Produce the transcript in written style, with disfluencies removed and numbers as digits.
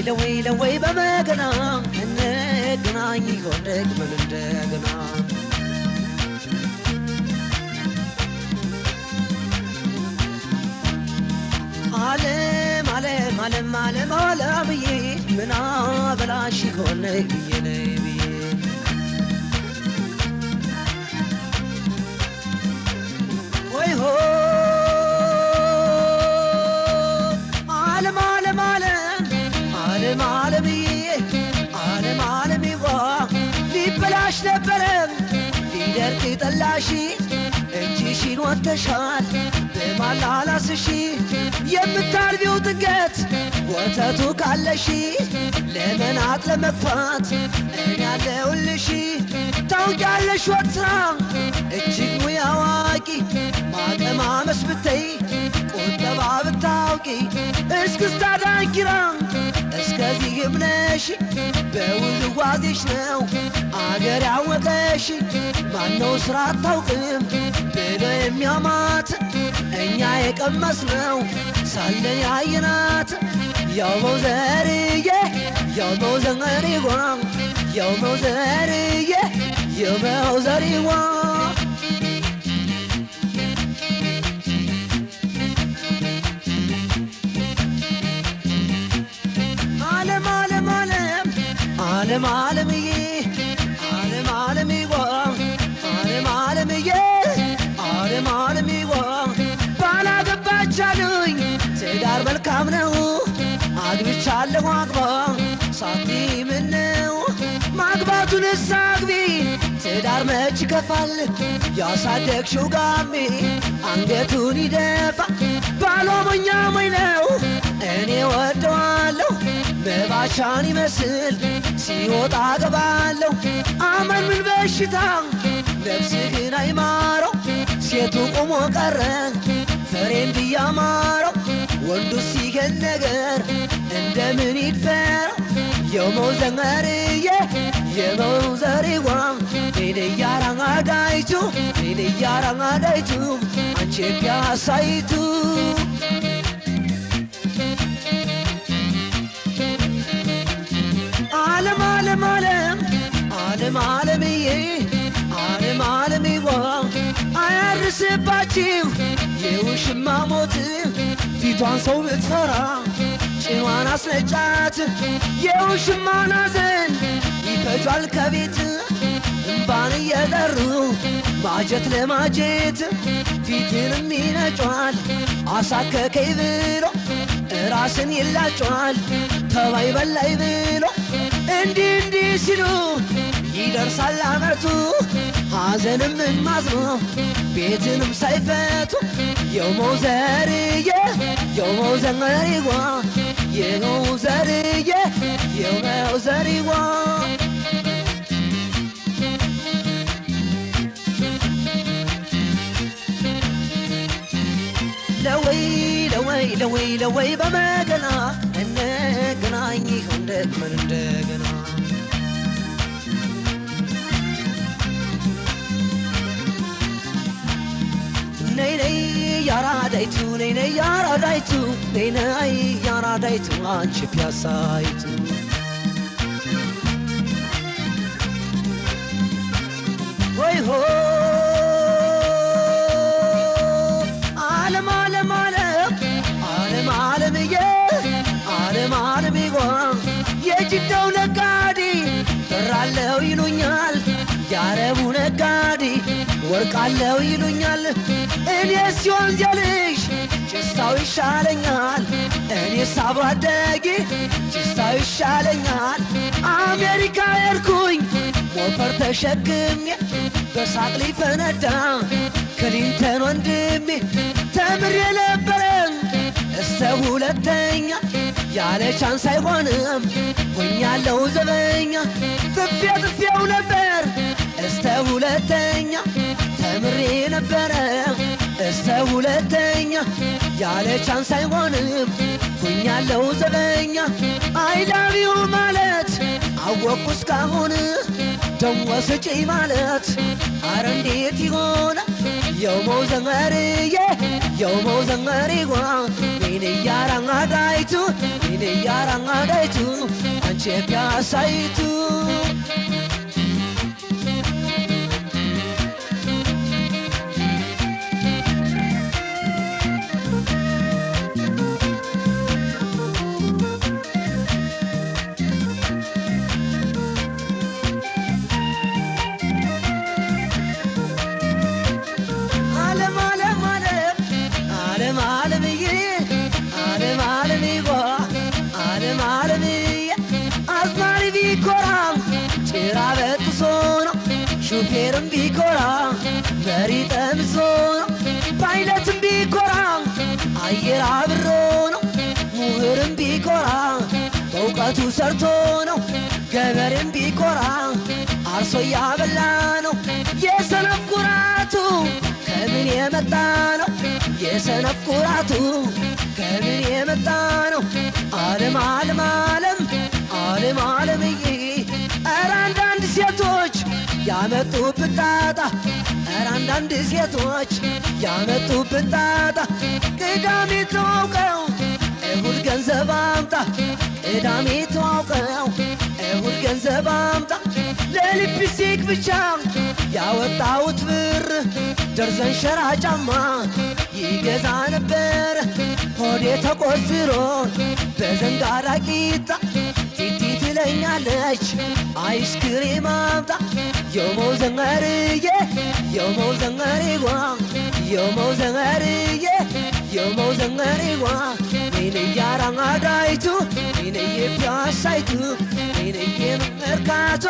ለወይ በመገና እንገናኝ ይሆን ደግመን እንደገና ዓለምዬ ምን አበላሽ ይሆን ብዬ ነብዬ ሆይ ሆ ዓለምዬ ሊበላሽ ነበረ ሊደርቅ ጠላሽ እጅሽን ወተሻል በማላላስሽ የምታርቢው ጥገት ወተቱ ካለሽ ለመናጥ ለመግፋት እኔ ያለሁልሽ ታውቂያለሽ ወትራ እጅግ ሙያ አዋቂ ማቀማመስ ብተይ ቁጠባ ብታውቂ እስክስታ ዳንኪራ እስከዚህም ነሽ በውዝዋዜሽ ነው አገር ያወቀሽ ማነው ስራ አታውቅም ብሎ የሚያማት እኛ የቀመስነው ሳለን ያየናት ያው መውዘርዬ ያው መውዘሪዋ ያው መውዘርዬ ያው መውዘሪዋ ዓለምዬ ዓለምዬ ባላገባች አሉኝ ትዳር መልካም ነው አግብቻለሁ አግባ ሳቲ ምነው ማግባቱንስ አግቢ ትዳር መች ይከፋል ያሳደግሽው ጋሜ አንገቱን ይደፋ ባሎሞኛ ሞኝ ነው እኔ ወደዋለሁ መባሻን ይመስል ሲወጣ ገባለሁ አመን ምን በሽታ ነፍስህን አይማረው ሴቱ ቆሞ ቀረ ፍሬ እንዲያማረው ወንዱ ሲገን ነገር እንደምን ይድፈረው የመውዘርዬ የመውዘሪዋ ኔንያራንጋዳይቱ አንቺ ፒያሳይቱ ዓለምዬ አያርስባችሁ የውሽማ ሞት ፊቷን ሰው ብትፈራ ጭኗን አስነጫት የውሽማን ሐዘን ይፈጇል ከቤት እምባን እየዘሩ ማጀት ለማጀት ፊትንም ይነጯል አሳከከኝ ብሎ ራስን ይላጯል ተባይ በላይ ብሎ እንዲህ ሲሉ ይደርሳል አመቱ ሐዘንም ማዝኖ ቤትንም ሳይፈቱ የመውዘርዬ የመውዘሪዋ ለወይ በመገና እንገናኝ ይሆን ደግመን እንደገና ነይ ያራዳይቱ ነይ ያራዳይቱ አንቺ ፒያሳይቱ ሆይ ሆ ዓለምዬ የጅዳው ነጋዴ በራለው ይሉኛል ያረቡ ነጋዴ ወርቃለው ይሉኛል እኔ ሲሆን ጀልሽ ጭስታው ይሻለኛል እኔ ሳብሮ አደጌ ጭስታው ይሻለኛል አሜሪካ ሄድኩኝ ሞፈር ተሸክሜ በሳቅ ሊፈነዳ ክሊንተን ወንድሜ ተምሬ ነበረን እስተ ሁለተኛ ያለ ቻንስ አይሆንም ሆኛለሁ ዘበኛ ጥፌው ነበር እስተ ሁለተኛ ተምሬ ነበረ እስተ ሁለተኛ ያለ ቻንስ አይሆንም ሆኛለሁ ዘበኛ አይ ላቭ ዩ ማለት አወቅኩ እስካሁን ደሞ ስጪኝ ማለት አረ እንዴት ይሆናል የውመው ዘመርዬ ወይኔ ያራንጋዳይቱ አንቺ ፒያሳይቱ ሹፌርም ቢኮራ መሪ ጠምዞ ነው ፓይለትም ቢኮራ አየር አብሮ ነው ምሁርም ቢኮራ በእውቀቱ ሰርቶ ነው ገበሬም ቢኮራ አርሶ ያበላ ነው የሰነፍ ኩራቱ ከምን የመጣ ነው የሰነፍ ኩራቱ ከምን የመጣ ነው ዓለም ዓለምዬ ኧረ አንዳንድ ሴቶች ያመጡብን ጣጣ ኧረ አንዳንድ ሴቶች ያመጡብን ጣጣ ቅዳሜ ተዋውቀው እሁድ ገንዘብ አምጣ ቅዳሜ ተዋውቀው እሁድ ገንዘብ አምጣ ለሊፕስቲክ ብቻ ያወጣሁት ብር ደርዘን ሸራ ጫማ ይገዛ ነበር ሆዴ ተቆርጥሮ በዘንጋዳ ቂጣ ቲቲ ትለኛለች አይስክሬም አምጣ የውመው ዘመርዬ ወይኔ ያራንጋዳይቱ ወይኔ ፒያሳይቱ ወይኔ መርካቶ